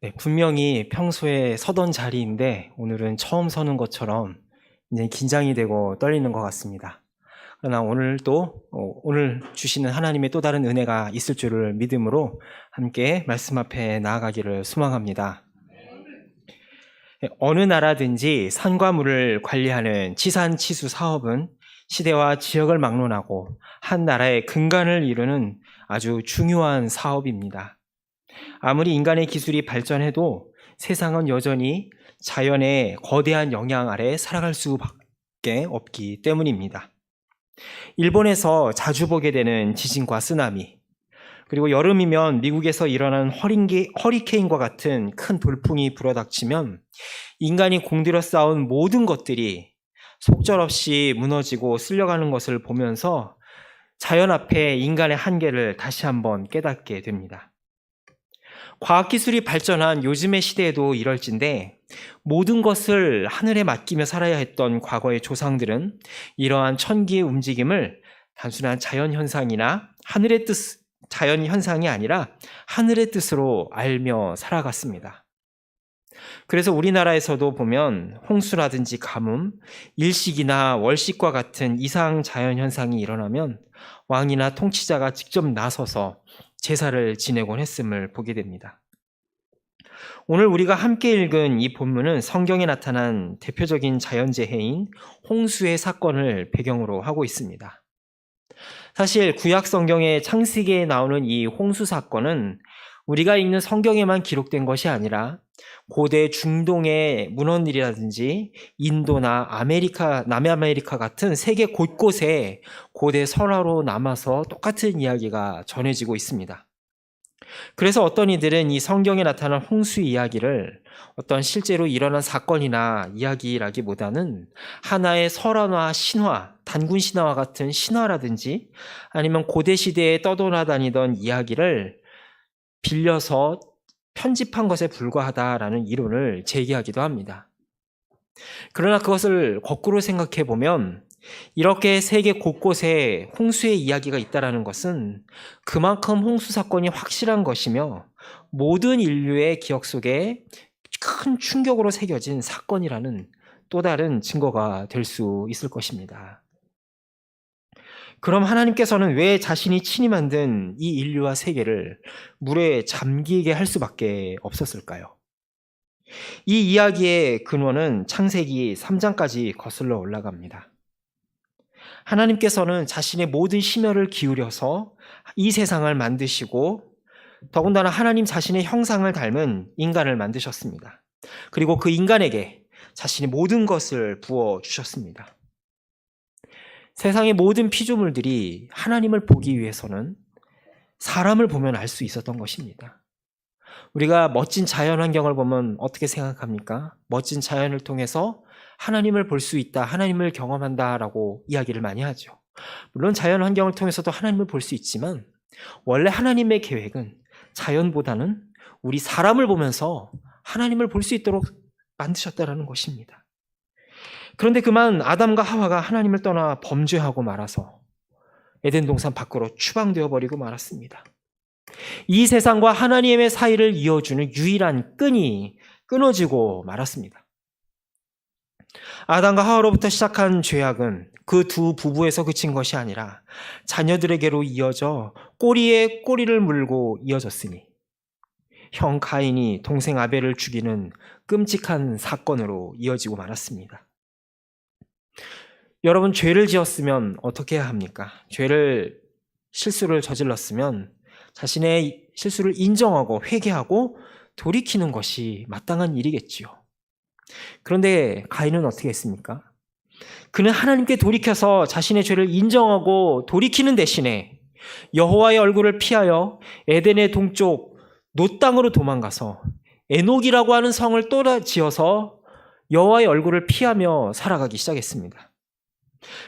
네, 분명히 평소에 서던 자리인데 오늘은 처음 서는 것처럼 굉장히 긴장이 되고 떨리는 것 같습니다. 그러나 오늘도 오늘 주시는 하나님의 또 다른 은혜가 있을 줄을 믿음으로 함께 말씀 앞에 나아가기를 소망합니다. 네, 어느 나라든지 산과 물을 관리하는 지산치수 사업은 시대와 지역을 막론하고 한 나라의 근간을 이루는 아주 중요한 사업입니다. 아무리 인간의 기술이 발전해도 세상은 여전히 자연의 거대한 영향 아래 살아갈 수밖에 없기 때문입니다. 일본에서 자주 보게 되는 지진과 쓰나미, 그리고 여름이면 미국에서 일어나는 허리케인과 같은 큰 돌풍이 불어닥치면 인간이 공들여 쌓은 모든 것들이 속절없이 무너지고 쓸려가는 것을 보면서 자연 앞에 인간의 한계를 다시 한번 깨닫게 됩니다. 과학기술이 발전한 요즘의 시대에도 이럴진데 모든 것을 하늘에 맡기며 살아야 했던 과거의 조상들은 이러한 천기의 움직임을 단순한 자연현상이나 자연현상이 아니라 하늘의 뜻으로 알며 살아갔습니다. 그래서 우리나라에서도 보면 홍수라든지 가뭄, 일식이나 월식과 같은 이상 자연현상이 일어나면 왕이나 통치자가 직접 나서서 제사를 지내곤 했음을 보게 됩니다. 오늘 우리가 함께 읽은 이 본문은 성경에 나타난 대표적인 자연재해인 홍수의 사건을 배경으로 하고 있습니다. 사실 구약 성경의 창세기에 나오는 이 홍수 사건은 우리가 읽는 성경에만 기록된 것이 아니라 고대 중동의 문헌일이라든지 인도나 남아메리카 같은 세계 곳곳에 고대 설화로 남아서 똑같은 이야기가 전해지고 있습니다. 그래서 어떤 이들은 이 성경에 나타난 홍수 이야기를 어떤 실제로 일어난 사건이나 이야기라기보다는 하나의 설화나 신화, 단군 신화와 같은 신화라든지 아니면 고대 시대에 떠돌아다니던 이야기를 빌려서 편집한 것에 불과하다라는 이론을 제기하기도 합니다. 그러나 그것을 거꾸로 생각해 보면 이렇게 세계 곳곳에 홍수의 이야기가 있다는 것은 그만큼 홍수 사건이 확실한 것이며 모든 인류의 기억 속에 큰 충격으로 새겨진 사건이라는 또 다른 증거가 될 수 있을 것입니다. 그럼 하나님께서는 왜 자신이 친히 만든 이 인류와 세계를 물에 잠기게 할 수밖에 없었을까요? 이 이야기의 근원은 창세기 3장까지 거슬러 올라갑니다. 하나님께서는 자신의 모든 심혈을 기울여서 이 세상을 만드시고 더군다나 하나님 자신의 형상을 닮은 인간을 만드셨습니다. 그리고 그 인간에게 자신의 모든 것을 부어주셨습니다. 세상의 모든 피조물들이 하나님을 보기 위해서는 사람을 보면 알 수 있었던 것입니다. 우리가 멋진 자연 환경을 보면 어떻게 생각합니까? 멋진 자연을 통해서 하나님을 볼 수 있다, 하나님을 경험한다라고 이야기를 많이 하죠. 물론 자연 환경을 통해서도 하나님을 볼 수 있지만 원래 하나님의 계획은 자연보다는 우리 사람을 보면서 하나님을 볼 수 있도록 만드셨다라는 것입니다. 그런데 그만 아담과 하와가 하나님을 떠나 범죄하고 말아서 에덴 동산 밖으로 추방되어 버리고 말았습니다. 이 세상과 하나님의 사이를 이어주는 유일한 끈이 끊어지고 말았습니다. 아담과 하와로부터 시작한 죄악은 그 두 부부에서 그친 것이 아니라 자녀들에게로 이어져 꼬리에 꼬리를 물고 이어졌으니 형 가인이 동생 아벨을 죽이는 끔찍한 사건으로 이어지고 말았습니다. 여러분, 죄를 지었으면 어떻게 해야 합니까? 실수를 저질렀으면 자신의 실수를 인정하고 회개하고 돌이키는 것이 마땅한 일이겠지요. 그런데 가인은 어떻게 했습니까? 그는 하나님께 돌이켜서 자신의 죄를 인정하고 돌이키는 대신에 여호와의 얼굴을 피하여 에덴의 동쪽 놋 땅으로 도망가서 에녹이라고 하는 성을 또 지어서 여호와의 얼굴을 피하며 살아가기 시작했습니다.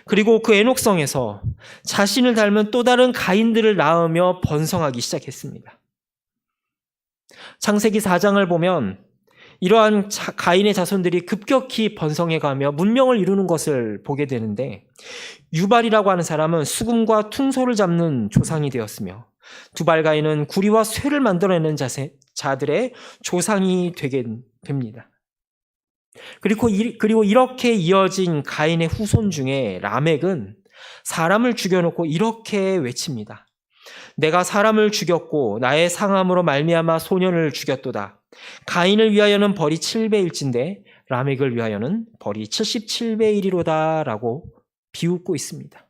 그리고 그 에녹성에서 자신을 닮은 또 다른 가인들을 낳으며 번성하기 시작했습니다. 창세기 4장을 보면 이러한 가인의 자손들이 급격히 번성해가며 문명을 이루는 것을 보게 되는데 유발이라고 하는 사람은 수금과 퉁소를 잡는 조상이 되었으며 두발가인은 구리와 쇠를 만들어내는 자들의 조상이 되게 됩니다. 그리고 이렇게 이어진 가인의 후손 중에 라멕은 사람을 죽여놓고 이렇게 외칩니다. 내가 사람을 죽였고 나의 상함으로 말미암아 소년을 죽였도다. 가인을 위하여는 벌이 7배일진데 라멕을 위하여는 벌이 77배이리로다 라고 비웃고 있습니다.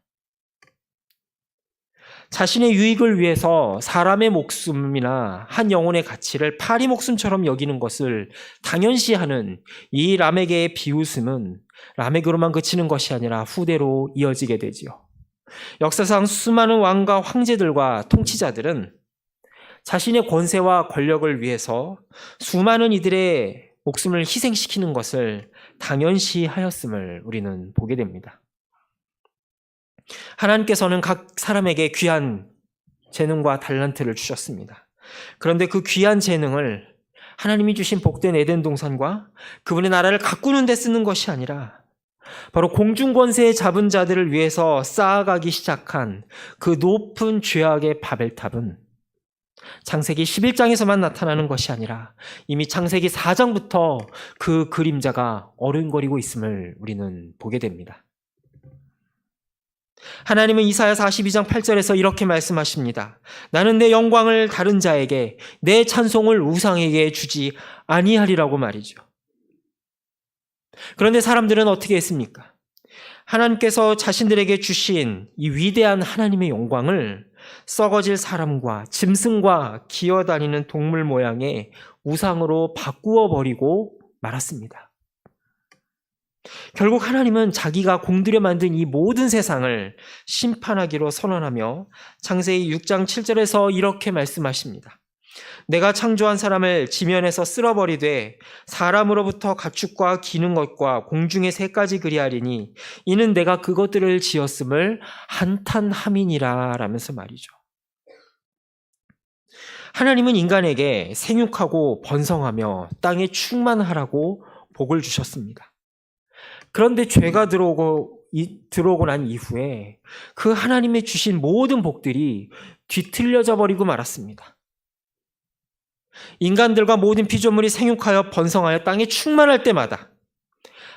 자신의 유익을 위해서 사람의 목숨이나 한 영혼의 가치를 파리 목숨처럼 여기는 것을 당연시하는 이 라멕의 비웃음은 라멕으로만 그치는 것이 아니라 후대로 이어지게 되지요. 역사상 수많은 왕과 황제들과 통치자들은 자신의 권세와 권력을 위해서 수많은 이들의 목숨을 희생시키는 것을 당연시하였음을 우리는 보게 됩니다. 하나님께서는 각 사람에게 귀한 재능과 달란트를 주셨습니다. 그런데 그 귀한 재능을 하나님이 주신 복된 에덴 동산과 그분의 나라를 가꾸는 데 쓰는 것이 아니라 바로 공중 권세에 잡은 자들을 위해서 쌓아가기 시작한 그 높은 죄악의 바벨탑은 창세기 11장에서만 나타나는 것이 아니라 이미 창세기 4장부터 그 그림자가 어른거리고 있음을 우리는 보게 됩니다. 하나님은 이사야 42장 8절에서 이렇게 말씀하십니다. 나는 내 영광을 다른 자에게, 내 찬송을 우상에게 주지 아니하리라고 말이죠. 그런데 사람들은 어떻게 했습니까? 하나님께서 자신들에게 주신 이 위대한 하나님의 영광을 썩어질 사람과 짐승과 기어다니는 동물 모양의 우상으로 바꾸어 버리고 말았습니다. 결국 하나님은 자기가 공들여 만든 이 모든 세상을 심판하기로 선언하며 창세기 6장 7절에서 이렇게 말씀하십니다. 내가 창조한 사람을 지면에서 쓸어버리되 사람으로부터 가축과 기는 것과 공중의 새까지 그리하리니 이는 내가 그것들을 지었음을 한탄함이니라 라면서 말이죠. 하나님은 인간에게 생육하고 번성하며 땅에 충만하라고 복을 주셨습니다. 그런데 죄가 들어오고 난 이후에 그 하나님의 주신 모든 복들이 뒤틀려져 버리고 말았습니다. 인간들과 모든 피조물이 생육하여 번성하여 땅에 충만할 때마다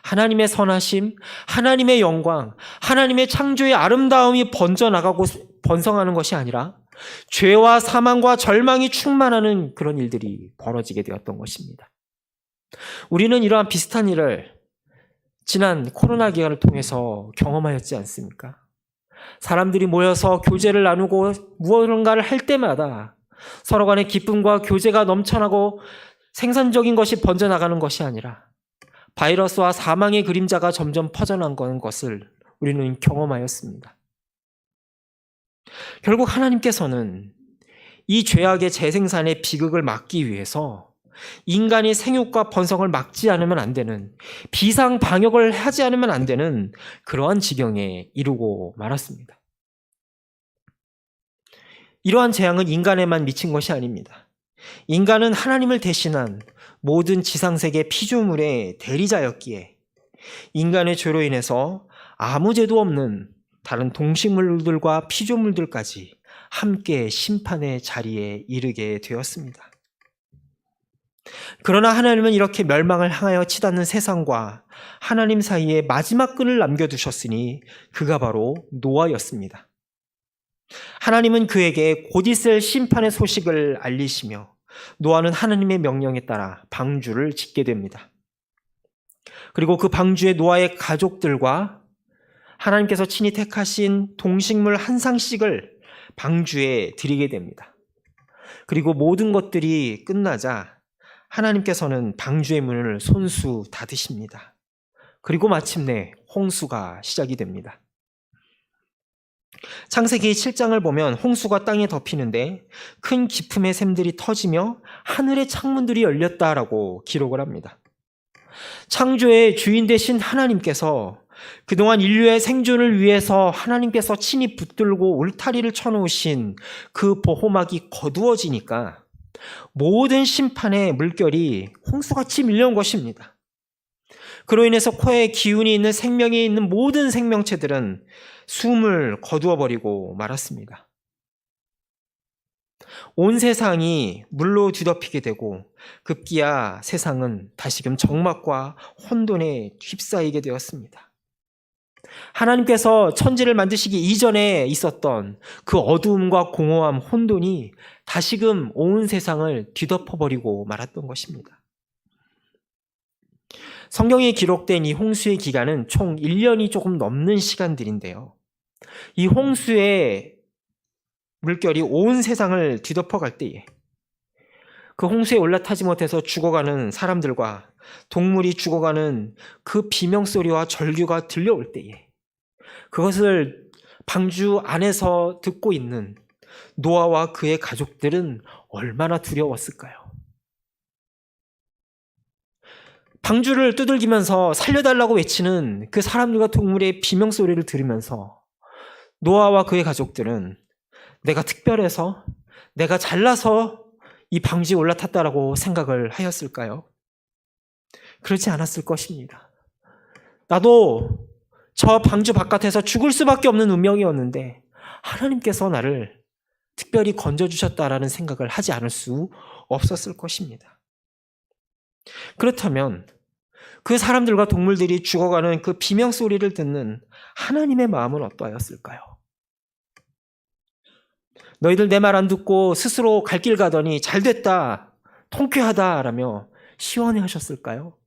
하나님의 선하심, 하나님의 영광, 하나님의 창조의 아름다움이 번져나가고 번성하는 것이 아니라 죄와 사망과 절망이 충만하는 그런 일들이 벌어지게 되었던 것입니다. 우리는 이러한 비슷한 일을 지난 코로나 기간을 통해서 경험하였지 않습니까? 사람들이 모여서 교제를 나누고 무언가를 할 때마다 서로 간의 기쁨과 교제가 넘쳐나고 생산적인 것이 번져나가는 것이 아니라 바이러스와 사망의 그림자가 점점 퍼져나가는 것을 우리는 경험하였습니다. 결국 하나님께서는 이 죄악의 재생산의 비극을 막기 위해서 인간이 생육과 번성을 막지 않으면 안 되는, 비상 방역을 하지 않으면 안 되는 그러한 지경에 이르고 말았습니다. 이러한 재앙은 인간에만 미친 것이 아닙니다. 인간은 하나님을 대신한 모든 지상세계 피조물의 대리자였기에 인간의 죄로 인해서 아무 죄도 없는 다른 동식물들과 피조물들까지 함께 심판의 자리에 이르게 되었습니다. 그러나 하나님은 이렇게 멸망을 향하여 치닫는 세상과 하나님 사이에 마지막 끈을 남겨두셨으니 그가 바로 노아였습니다. 하나님은 그에게 곧 있을 심판의 소식을 알리시며 노아는 하나님의 명령에 따라 방주를 짓게 됩니다. 그리고 그 방주에 노아의 가족들과 하나님께서 친히 택하신 동식물 한 쌍씩을 방주에 드리게 됩니다. 그리고 모든 것들이 끝나자 하나님께서는 방주의 문을 손수 닫으십니다. 그리고 마침내 홍수가 시작이 됩니다. 창세기 7장을 보면 홍수가 땅에 덮이는데 큰 기품의 샘들이 터지며 하늘의 창문들이 열렸다라고 기록을 합니다. 창조의 주인 되신 하나님께서 그동안 인류의 생존을 위해서 하나님께서 친히 붙들고 울타리를 쳐놓으신 그 보호막이 거두어지니까 모든 심판의 물결이 홍수같이 밀려온 것입니다. 그로 인해서 코에 기운이 있는 생명이 있는 모든 생명체들은 숨을 거두어버리고 말았습니다. 온 세상이 물로 뒤덮이게 되고 급기야 세상은 다시금 적막과 혼돈에 휩싸이게 되었습니다. 하나님께서 천지를 만드시기 이전에 있었던 그 어두움과 공허함, 혼돈이 다시금 온 세상을 뒤덮어버리고 말았던 것입니다. 성경에 기록된 이 홍수의 기간은 총 1년이 조금 넘는 시간들인데요. 이 홍수의 물결이 온 세상을 뒤덮어갈 때에 그 홍수에 올라타지 못해서 죽어가는 사람들과 동물이 죽어가는 그 비명소리와 절규가 들려올 때에 그것을 방주 안에서 듣고 있는 노아와 그의 가족들은 얼마나 두려웠을까요? 방주를 두들기면서 살려달라고 외치는 그 사람들과 동물의 비명소리를 들으면서 노아와 그의 가족들은 내가 특별해서, 내가 잘나서 이 방주에 올라탔다라고 생각을 하였을까요? 그렇지 않았을 것입니다. 나도 저 방주 바깥에서 죽을 수밖에 없는 운명이었는데 하나님께서 나를 특별히 건져주셨다라는 생각을 하지 않을 수 없었을 것입니다. 그렇다면 그 사람들과 동물들이 죽어가는 그 비명소리를 듣는 하나님의 마음은 어떠하였을까요? 너희들 내 말 안 듣고 스스로 갈 길 가더니 잘됐다, 통쾌하다라며 시원해 하셨을까요?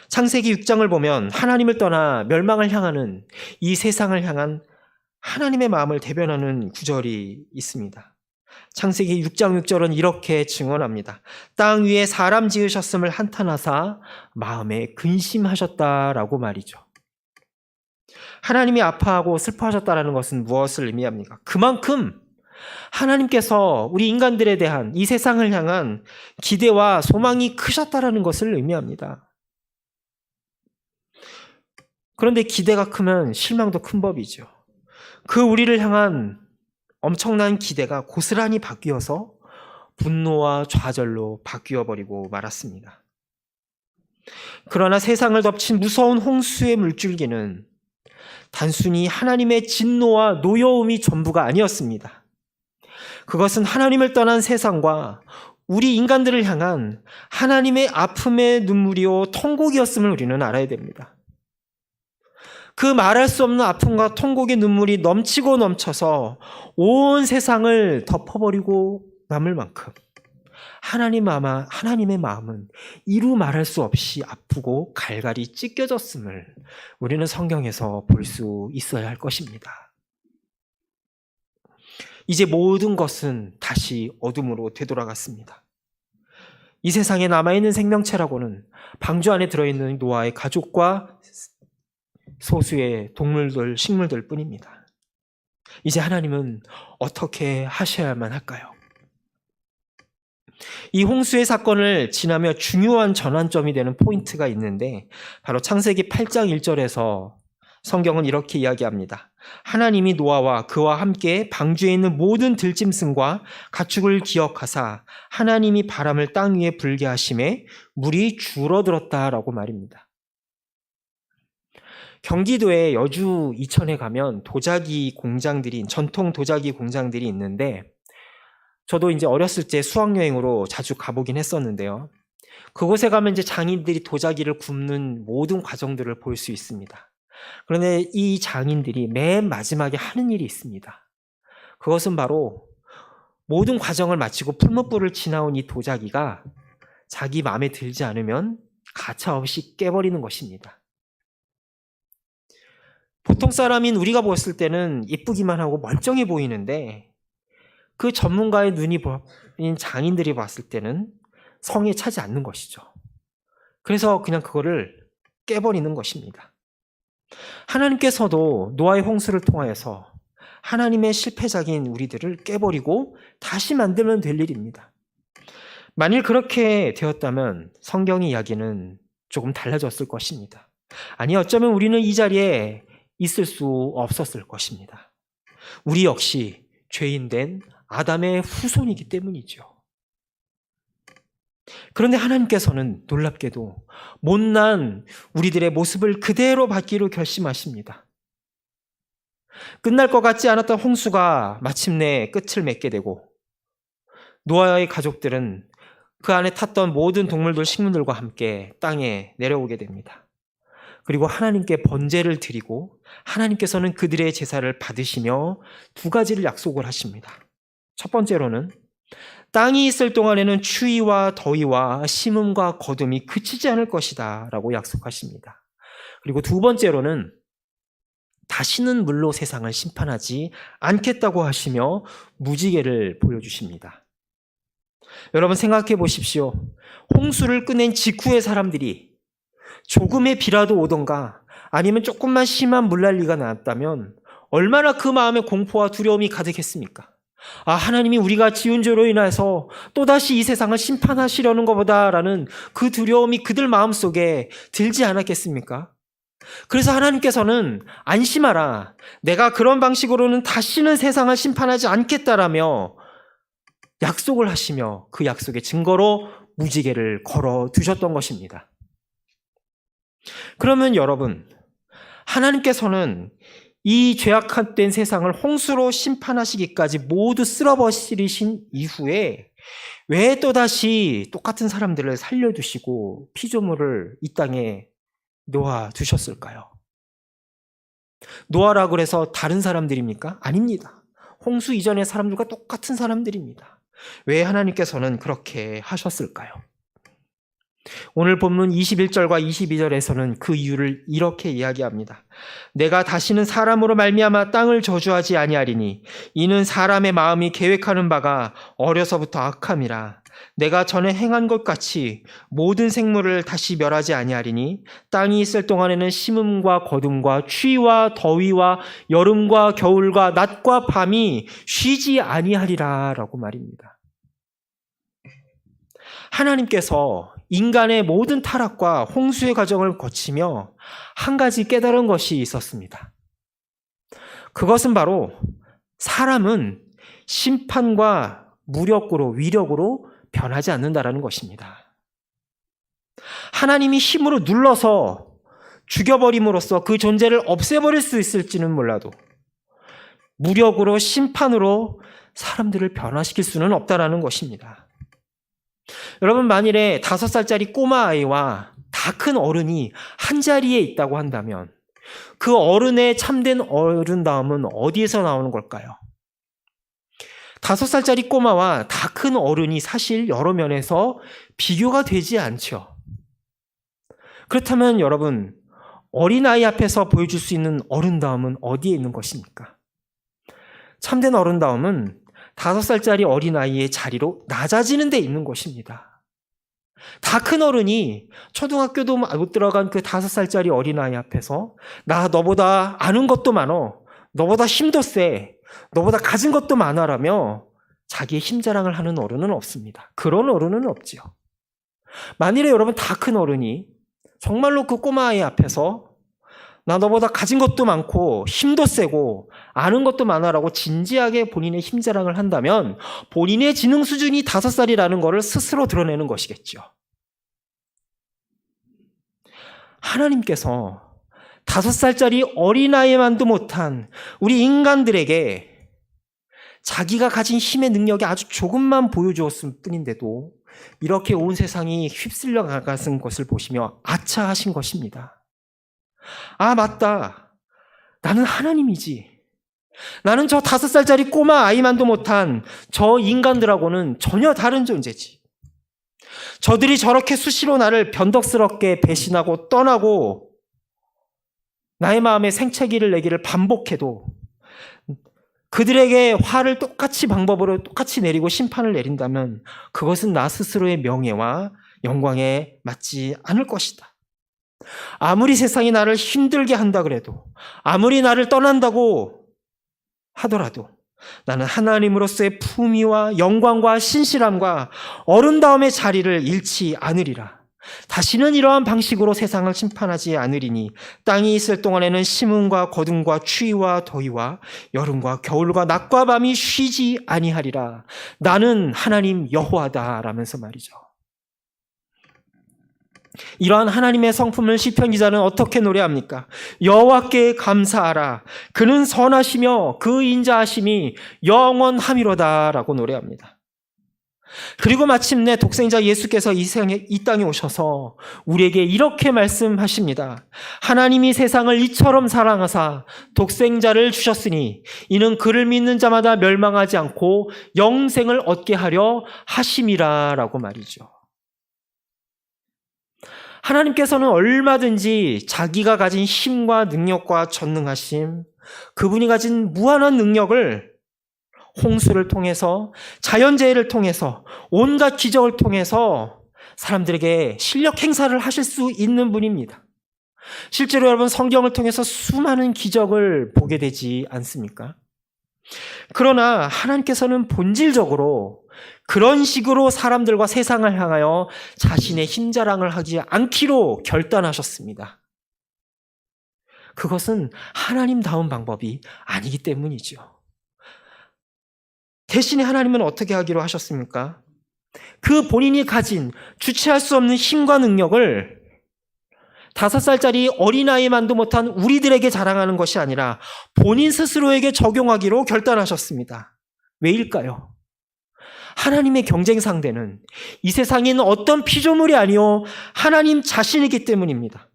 창세기 6장을 보면 하나님을 떠나 멸망을 향하는 이 세상을 향한 하나님의 마음을 대변하는 구절이 있습니다. 창세기 6장 6절은 이렇게 증언합니다. 땅 위에 사람 지으셨음을 한탄하사 마음에 근심하셨다라고 말이죠. 하나님이 아파하고 슬퍼하셨다는 것은 무엇을 의미합니까? 그만큼 하나님께서 우리 인간들에 대한 이 세상을 향한 기대와 소망이 크셨다는 것을 의미합니다. 그런데 기대가 크면 실망도 큰 법이죠. 그 우리를 향한 엄청난 기대가 고스란히 바뀌어서 분노와 좌절로 바뀌어버리고 말았습니다. 그러나 세상을 덮친 무서운 홍수의 물줄기는 단순히 하나님의 진노와 노여움이 전부가 아니었습니다. 그것은 하나님을 떠난 세상과 우리 인간들을 향한 하나님의 아픔의 눈물이요 통곡이었음을 우리는 알아야 됩니다. 그 말할 수 없는 아픔과 통곡의 눈물이 넘치고 넘쳐서 온 세상을 덮어버리고 남을 만큼 하나님의 마음은 이루 말할 수 없이 아프고 갈갈이 찢겨졌음을 우리는 성경에서 볼 수 있어야 할 것입니다. 이제 모든 것은 다시 어둠으로 되돌아갔습니다. 이 세상에 남아있는 생명체라고는 방주 안에 들어있는 노아의 가족과 소수의 동물들, 식물들 뿐입니다. 이제 하나님은 어떻게 하셔야만 할까요? 이 홍수의 사건을 지나며 중요한 전환점이 되는 포인트가 있는데 바로 창세기 8장 1절에서 성경은 이렇게 이야기합니다. 하나님이 노아와 그와 함께 방주에 있는 모든 들짐승과 가축을 기억하사 하나님이 바람을 땅 위에 불게 하심에 물이 줄어들었다라고 말입니다. 경기도의 여주 이천에 가면 도자기 공장들이, 전통 도자기 공장들이 있는데 저도 이제 어렸을 때 수학여행으로 자주 가보긴 했었는데요. 그곳에 가면 이제 장인들이 도자기를 굽는 모든 과정들을 볼 수 있습니다. 그런데 이 장인들이 맨 마지막에 하는 일이 있습니다. 그것은 바로 모든 과정을 마치고 풀무불을 지나온 이 도자기가 자기 마음에 들지 않으면 가차없이 깨버리는 것입니다. 보통 사람인 우리가 보았을 때는 예쁘기만 하고 멀쩡해 보이는데 그 전문가의 눈이 보인 장인들이 봤을 때는 성에 차지 않는 것이죠. 그래서 그냥 그거를 깨버리는 것입니다. 하나님께서도 노아의 홍수를 통하여서 하나님의 실패작인 우리들을 깨버리고 다시 만들면 될 일입니다. 만일 그렇게 되었다면 성경의 이야기는 조금 달라졌을 것입니다. 아니, 어쩌면 우리는 이 자리에 있을 수 없었을 것입니다. 우리 역시 죄인된 아담의 후손이기 때문이죠. 그런데 하나님께서는 놀랍게도 못난 우리들의 모습을 그대로 받기로 결심하십니다. 끝날 것 같지 않았던 홍수가 마침내 끝을 맺게 되고 노아의 가족들은 그 안에 탔던 모든 동물들, 식물들과 함께 땅에 내려오게 됩니다. 그리고 하나님께 번제를 드리고 하나님께서는 그들의 제사를 받으시며 두 가지를 약속을 하십니다. 첫 번째로는 땅이 있을 동안에는 추위와 더위와 심음과 거둠이 그치지 않을 것이다 라고 약속하십니다. 그리고 두 번째로는 다시는 물로 세상을 심판하지 않겠다고 하시며 무지개를 보여주십니다. 여러분 생각해 보십시오. 홍수를 끝낸 직후의 사람들이 조금의 비라도 오던가 아니면 조금만 심한 물난리가 나왔다면 얼마나 그 마음에 공포와 두려움이 가득했습니까? 아, 하나님이 우리가 지은 죄로 인해서 또다시 이 세상을 심판하시려는 것보다라는 그 두려움이 그들 마음속에 들지 않았겠습니까? 그래서 하나님께서는 안심하라. 내가 그런 방식으로는 다시는 세상을 심판하지 않겠다라며 약속을 하시며 그 약속의 증거로 무지개를 걸어 두셨던 것입니다. 그러면 여러분, 하나님께서는 이 죄악된 세상을 홍수로 심판하시기까지 모두 쓸어버리신 이후에 왜 또다시 똑같은 사람들을 살려두시고 피조물을 이 땅에 놓아두셨을까요? 노아라고 그래서 다른 사람들입니까? 아닙니다. 홍수 이전의 사람들과 똑같은 사람들입니다. 왜 하나님께서는 그렇게 하셨을까요? 오늘 본문 21절과 22절에서는 그 이유를 이렇게 이야기합니다. 내가 다시는 사람으로 말미암아 땅을 저주하지 아니하리니 이는 사람의 마음이 계획하는 바가 어려서부터 악함이라. 내가 전에 행한 것 같이 모든 생물을 다시 멸하지 아니하리니 땅이 있을 동안에는 심음과 거둠과 추위와 더위와 여름과 겨울과 낮과 밤이 쉬지 아니하리라 라고 말입니다. 하나님께서 인간의 모든 타락과 홍수의 과정을 거치며 한 가지 깨달은 것이 있었습니다. 그것은 바로 사람은 심판과 무력으로, 위력으로 변하지 않는다라는 것입니다. 하나님이 힘으로 눌러서 죽여버림으로써 그 존재를 없애버릴 수 있을지는 몰라도 무력으로, 심판으로 사람들을 변화시킬 수는 없다라는 것입니다. 여러분, 만일에 5살짜리 꼬마 아이와 다 큰 어른이 한 자리에 있다고 한다면 그 어른의 참된 어른다움은 어디에서 나오는 걸까요? 5살짜리 꼬마와 다 큰 어른이 사실 여러 면에서 비교가 되지 않죠. 그렇다면 여러분, 어린아이 앞에서 보여줄 수 있는 어른다움은 어디에 있는 것입니까? 참된 어른다움은 5살짜리 어린아이의 자리로 낮아지는 데 있는 것입니다. 다 큰 어른이 초등학교도 못 들어간 그 5살짜리 어린아이 앞에서 나 너보다 아는 것도 많어, 너보다 힘도 세, 너보다 가진 것도 많아라며 자기의 힘자랑을 하는 어른은 없습니다. 그런 어른은 없지요. 만일에 여러분 다 큰 어른이 정말로 그 꼬마아이 앞에서 나 너보다 가진 것도 많고 힘도 세고 아는 것도 많아라고 진지하게 본인의 힘자랑을 한다면 본인의 지능 수준이 5살이라는 것을 스스로 드러내는 것이겠죠. 하나님께서 5살짜리 어린아이만도 못한 우리 인간들에게 자기가 가진 힘의 능력이 아주 조금만 보여주었을 뿐인데도 이렇게 온 세상이 휩쓸려 나가는 것을 보시며 아차하신 것입니다. 아, 맞다. 나는 하나님이지. 나는 저 5살짜리 꼬마 아이만도 못한 저 인간들하고는 전혀 다른 존재지. 저들이 저렇게 수시로 나를 변덕스럽게 배신하고 떠나고 나의 마음에 생채기를 내기를 반복해도 그들에게 화를 방법으로 똑같이 내리고 심판을 내린다면 그것은 나 스스로의 명예와 영광에 맞지 않을 것이다. 아무리 세상이 나를 힘들게 한다 그래도, 아무리 나를 떠난다고 하더라도 나는 하나님으로서의 품위와 영광과 신실함과 어른다움의 자리를 잃지 않으리라. 다시는 이러한 방식으로 세상을 심판하지 않으리니 땅이 있을 동안에는 심음과 거둠과 추위와 더위와 여름과 겨울과 낮과 밤이 쉬지 아니하리라. 나는 하나님 여호와다 라면서 말이죠. 이러한 하나님의 성품을 시편 기자는 어떻게 노래합니까? 여호와께 감사하라. 그는 선하시며 그 인자하심이 영원함이로다라고 노래합니다. 그리고 마침내 독생자 예수께서 이 땅에 오셔서 우리에게 이렇게 말씀하십니다. 하나님이 세상을 이처럼 사랑하사 독생자를 주셨으니 이는 그를 믿는 자마다 멸망하지 않고 영생을 얻게 하려 하심이라라고 말이죠. 하나님께서는 얼마든지 자기가 가진 힘과 능력과 전능하심, 그분이 가진 무한한 능력을 홍수를 통해서, 자연재해를 통해서, 온갖 기적을 통해서 사람들에게 실력 행사를 하실 수 있는 분입니다. 실제로 여러분 성경을 통해서 수많은 기적을 보게 되지 않습니까? 그러나 하나님께서는 본질적으로 그런 식으로 사람들과 세상을 향하여 자신의 힘자랑을 하지 않기로 결단하셨습니다. 그것은 하나님다운 방법이 아니기 때문이죠. 대신에 하나님은 어떻게 하기로 하셨습니까? 그 본인이 가진 주체할 수 없는 힘과 능력을 5살짜리 어린아이만도 못한 우리들에게 자랑하는 것이 아니라 본인 스스로에게 적용하기로 결단하셨습니다. 왜일까요? 하나님의 경쟁 상대는 이 세상에 있는 어떤 피조물이 아니요 하나님 자신이기 때문입니다.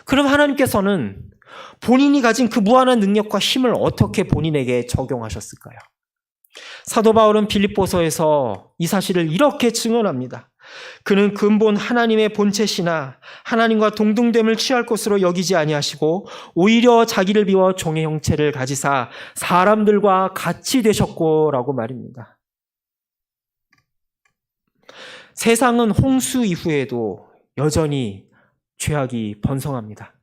그럼 하나님께서는 본인이 가진 그 무한한 능력과 힘을 어떻게 본인에게 적용하셨을까요? 사도 바울은 빌립보서에서 이 사실을 이렇게 증언합니다. 그는 근본 하나님의 본체시나 하나님과 동등됨을 취할 것으로 여기지 아니하시고 오히려 자기를 비워 종의 형체를 가지사 사람들과 같이 되셨고라고 말입니다. 세상은 홍수 이후에도 여전히 죄악이 번성합니다.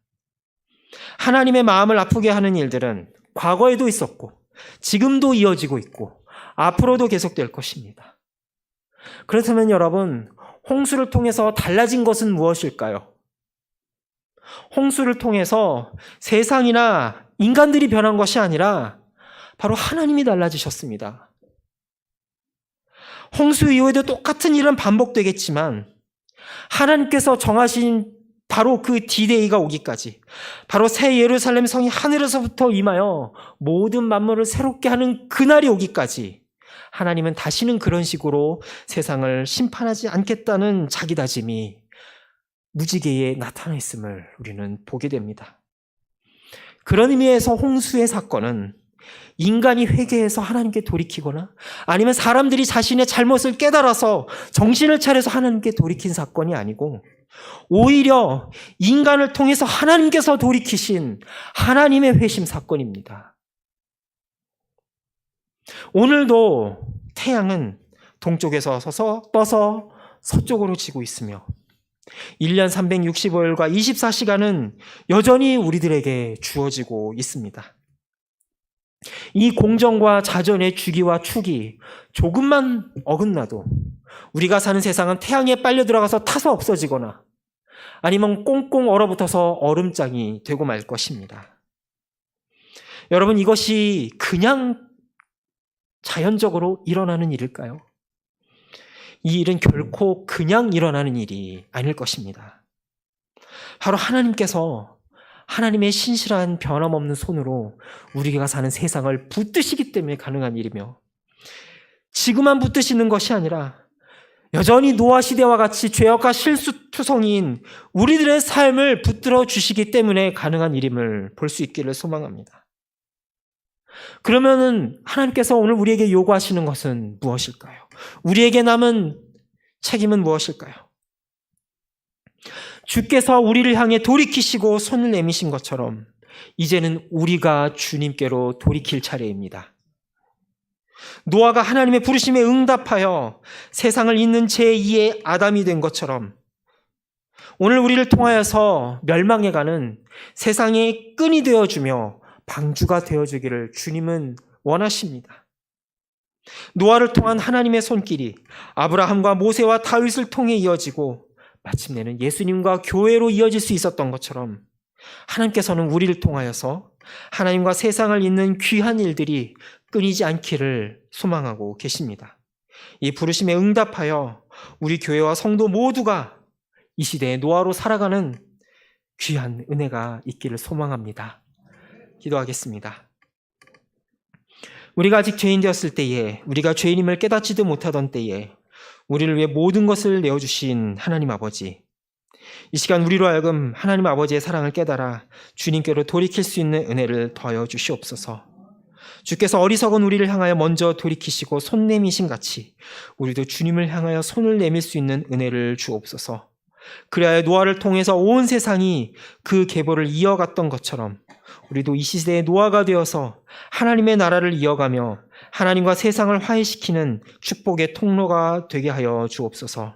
하나님의 마음을 아프게 하는 일들은 과거에도 있었고 지금도 이어지고 있고 앞으로도 계속될 것입니다. 그렇다면 여러분, 홍수를 통해서 달라진 것은 무엇일까요? 홍수를 통해서 세상이나 인간들이 변한 것이 아니라 바로 하나님이 달라지셨습니다. 홍수 이후에도 똑같은 일은 반복되겠지만 하나님께서 정하신 바로 그 D-Day가 오기까지, 바로 새 예루살렘 성이 하늘에서부터 임하여 모든 만물을 새롭게 하는 그날이 오기까지 하나님은 다시는 그런 식으로 세상을 심판하지 않겠다는 자기 다짐이 무지개에 나타나 있음을 우리는 보게 됩니다. 그런 의미에서 홍수의 사건은 인간이 회개해서 하나님께 돌이키거나 아니면 사람들이 자신의 잘못을 깨달아서 정신을 차려서 하나님께 돌이킨 사건이 아니고 오히려 인간을 통해서 하나님께서 돌이키신 하나님의 회심 사건입니다. 오늘도 태양은 동쪽에서 떠서 서쪽으로 지고 있으며 1년 365일과 24시간은 여전히 우리들에게 주어지고 있습니다. 이 공정과 자전의 주기와 축이 조금만 어긋나도 우리가 사는 세상은 태양에 빨려 들어가서 타서 없어지거나 아니면 꽁꽁 얼어붙어서 얼음장이 되고 말 것입니다. 여러분, 이것이 그냥 자연적으로 일어나는 일일까요? 이 일은 결코 그냥 일어나는 일이 아닐 것입니다. 바로 하나님께서 하나님의 신실한 변함없는 손으로 우리가 사는 세상을 붙드시기 때문에 가능한 일이며, 지금만 붙드시는 것이 아니라 여전히 노아 시대와 같이 죄악과 실수투성이인 우리들의 삶을 붙들어 주시기 때문에 가능한 일임을 볼 수 있기를 소망합니다. 그러면은 하나님께서 오늘 우리에게 요구하시는 것은 무엇일까요? 우리에게 남은 책임은 무엇일까요? 주께서 우리를 향해 돌이키시고 손을 내미신 것처럼 이제는 우리가 주님께로 돌이킬 차례입니다. 노아가 하나님의 부르심에 응답하여 세상을 잇는 제2의 아담이 된 것처럼 오늘 우리를 통하여서 멸망해가는 세상의 끈이 되어주며 방주가 되어주기를 주님은 원하십니다. 노아를 통한 하나님의 손길이 아브라함과 모세와 다윗을 통해 이어지고 마침내는 예수님과 교회로 이어질 수 있었던 것처럼 하나님께서는 우리를 통하여서 하나님과 세상을 잇는 귀한 일들이 끊이지 않기를 소망하고 계십니다. 이 부르심에 응답하여 우리 교회와 성도 모두가 이 시대에 노아로 살아가는 귀한 은혜가 있기를 소망합니다. 기도하겠습니다. 우리가 아직 죄인 되었을 때에, 우리가 죄인임을 깨닫지도 못하던 때에 우리를 위해 모든 것을 내어주신 하나님 아버지, 이 시간 우리로 하여금 하나님 아버지의 사랑을 깨달아 주님께로 돌이킬 수 있는 은혜를 더하여 주시옵소서. 주께서 어리석은 우리를 향하여 먼저 돌이키시고 손 내미신 같이 우리도 주님을 향하여 손을 내밀 수 있는 은혜를 주옵소서. 그래야 노아를 통해서 온 세상이 그 계보를 이어갔던 것처럼 우리도 이 시대의 노아가 되어서 하나님의 나라를 이어가며 하나님과 세상을 화해시키는 축복의 통로가 되게 하여 주옵소서.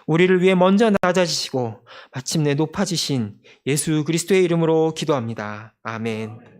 우리를 위해 먼저 낮아지시고 마침내 높아지신 예수 그리스도의 이름으로 기도합니다. 아멘.